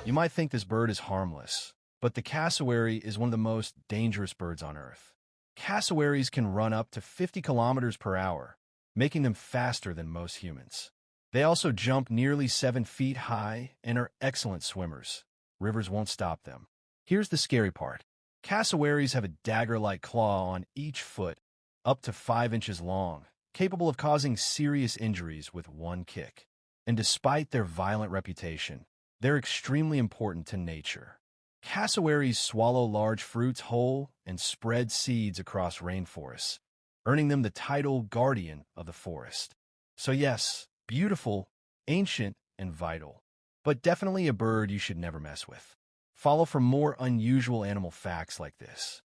You might think this bird is harmless, but the cassowary is one of the most dangerous birds on Earth. Cassowaries can run up to 50 kilometers per hour, making them faster than most humans. They also jump nearly 7 feet high and are excellent swimmers. Rivers won't stop them. Here's the scary part. Cassowaries have a dagger-like claw on each foot, up to 5 inches long, capable of causing serious injuries with one kick. And despite their violent reputation, they're extremely important to nature. Cassowaries swallow large fruits whole and spread seeds across rainforests, earning them the title guardian of the forest. So yes, beautiful, ancient, and vital, but definitely a bird you should never mess with. Follow for more unusual animal facts like this.